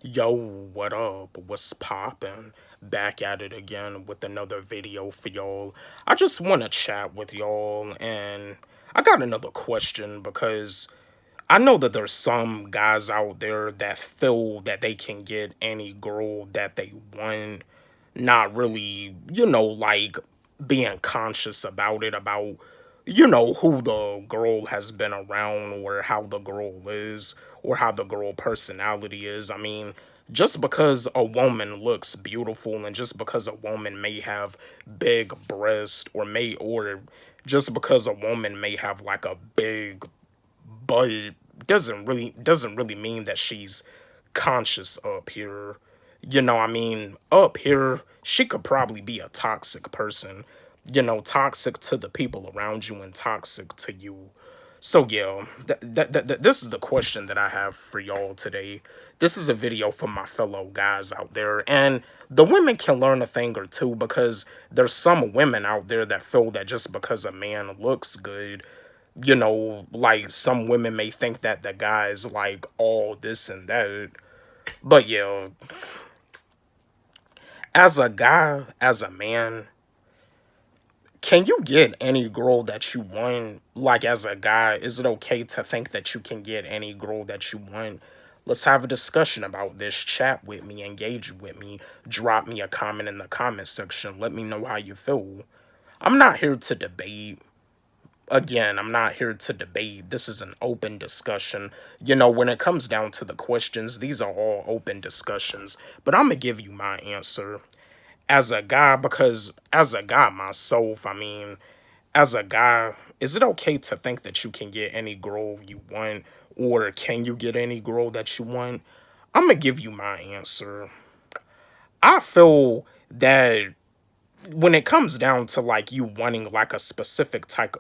Yo, what up? What's poppin'? Back at it again with another video for y'all. I just want to chat with y'all, and I got another question because I know that there's some guys out there that feel that they can get any girl that they want, not really, like being conscious about it, about, who the girl has been around or how the girl is or how the girl personality is. I mean, just because a woman looks beautiful and just because a woman may have big breasts or just because a woman may have like a big butt doesn't really mean that she's conscious up here. I mean, up here, she could probably be a toxic person, toxic to the people around you and toxic to you. So, yeah, this is the question that I have for y'all today. This is a video for my fellow guys out there, and the women can learn a thing or two because there's some women out there that feel that just because a man looks good, like some women may think that the guy's like all this and that. But yeah, as a guy, as a man, can you get any girl that you want? Like, as a guy, is it okay to think that you can get any girl that you want? Let's have a discussion about this. Chat with me, engage with me, drop me a comment in the comment section. Let me know how you feel. I'm not here to debate. Again, I'm not here to debate. This is an open discussion. When it comes down to the questions, these are all open discussions. But I'm going to give you my answer as a guy, because as a guy myself, I mean, as a guy, is it okay to think that you can get any girl you want, or can you get any girl that you want? I'm going to give you my answer. I feel that when it comes down to like you wanting like a specific type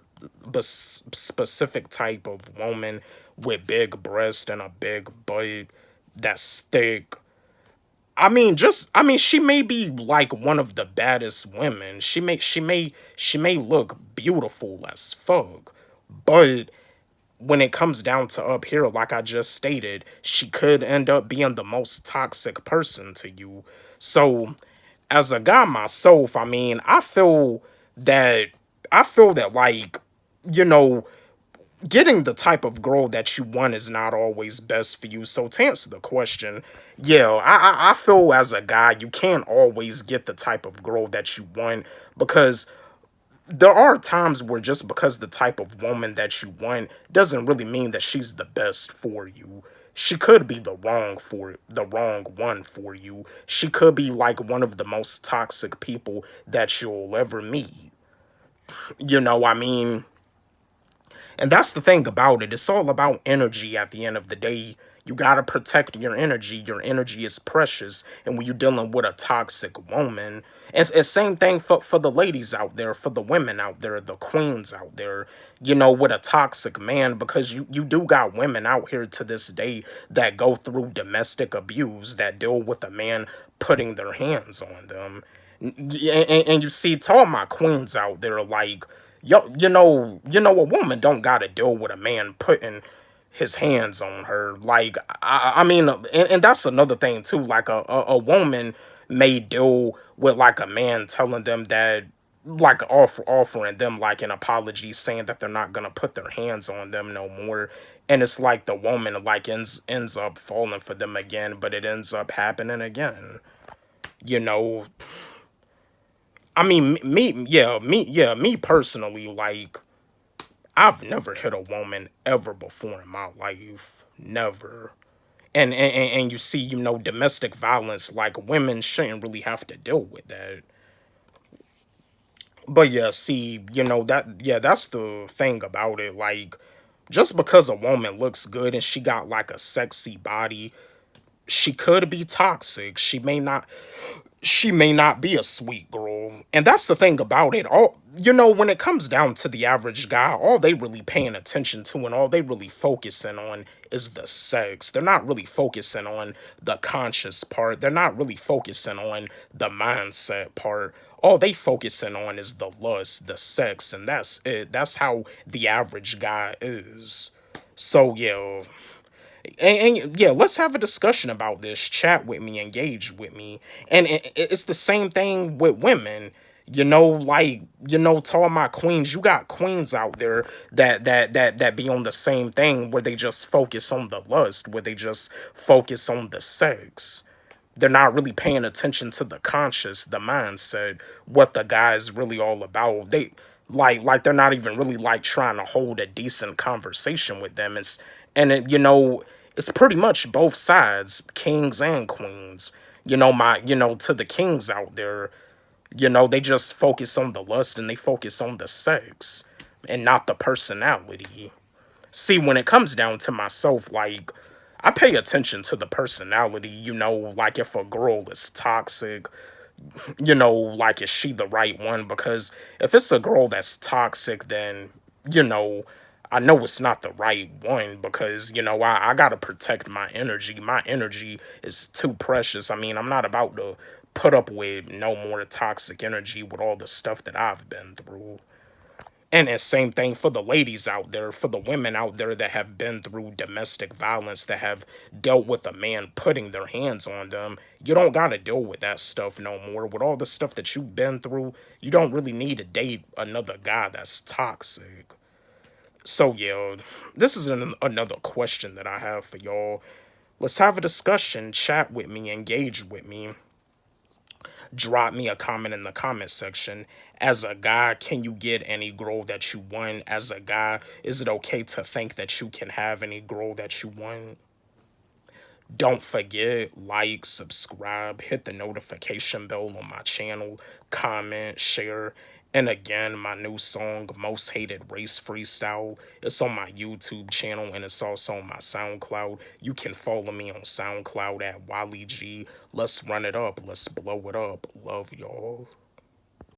of woman with big breast and a big butt that's thick, I mean she may be like one of the baddest women. She may look beautiful as fuck, but when it comes down to up here, like I just stated, she could end up being the most toxic person to you. So as a guy myself, I mean, that I feel that like, you know, getting the type of girl that you want is not always best for you. So to answer the question, yeah, I feel as a guy you can't always get the type of girl that you want because there are times where just because the type of woman that you want doesn't really mean that she's the best for you. She could be the wrong one for you. She could be like one of the most toxic people that you'll ever meet. I mean, and that's the thing about it. It's all about energy at the end of the day. You gotta protect your energy. Your energy is precious. And when you're dealing with a toxic woman, and same thing for the ladies out there, for the women out there, the queens out there, with a toxic man, because you do got women out here to this day that go through domestic abuse, that deal with a man putting their hands on them. And you see, to all my queens out there, like, yo, a woman don't gotta deal with a man putting his hands on her. Like, I mean, and that's another thing too. Like, a woman may deal with like a man telling them that, like, offering them like an apology, saying that they're not gonna put their hands on them no more. And it's like the woman like ends up falling for them again, but it ends up happening again. You know, I mean, me personally, like, I've never hit a woman ever before in my life, never. And you see, domestic violence, like, women shouldn't really have to deal with that. But yeah, see, that's the thing about it. Like, just because a woman looks good and she got like a sexy body, she could be toxic. She may not be a sweet girl. And that's the thing about it. When it comes down to the average guy, all they really paying attention to and all they really focusing on is the sex. They're not really focusing on the conscious part. They're not really focusing on the mindset part. All they focusing on is the lust, the sex, and that's it. That's how the average guy is. So yeah, And yeah, let's have a discussion about this. Chat with me, engage with me. And it's the same thing with women. Like, to all my queens, you got queens out there that be on the same thing where they just focus on the lust, where they just focus on the sex. They're not really paying attention to the conscious, the mindset, what the guy's really all about. They like they're not even really like trying to hold a decent conversation with them. It's pretty much both sides, kings and queens. To the kings out there, they just focus on the lust and they focus on the sex and not the personality. See, when it comes down to myself, like, I pay attention to the personality, like if a girl is toxic, like is she the right one? Because if it's a girl that's toxic, then, you know, I know it's not the right one because, I gotta protect my energy. My energy is too precious. I mean, I'm not about to put up with no more toxic energy with all the stuff that I've been through. And the same thing for the ladies out there, for the women out there that have been through domestic violence, that have dealt with a man putting their hands on them. You don't got to deal with that stuff no more. With all the stuff that you've been through, you don't really need to date another guy that's toxic. So, yeah, this is another question that I have for y'all. Let's have a discussion, chat with me, engage with me. Drop me a comment in the comment section. As a guy, can you get any girl that you want? As a guy, is it okay to think that you can have any girl that you want? Don't forget, like, subscribe, hit the notification bell on my channel, comment, share. And again, my new song, Most Hated Race Freestyle, it's on my YouTube channel and it's also on my SoundCloud. You can follow me on SoundCloud at Wally G. Let's run it up. Let's blow it up. Love y'all.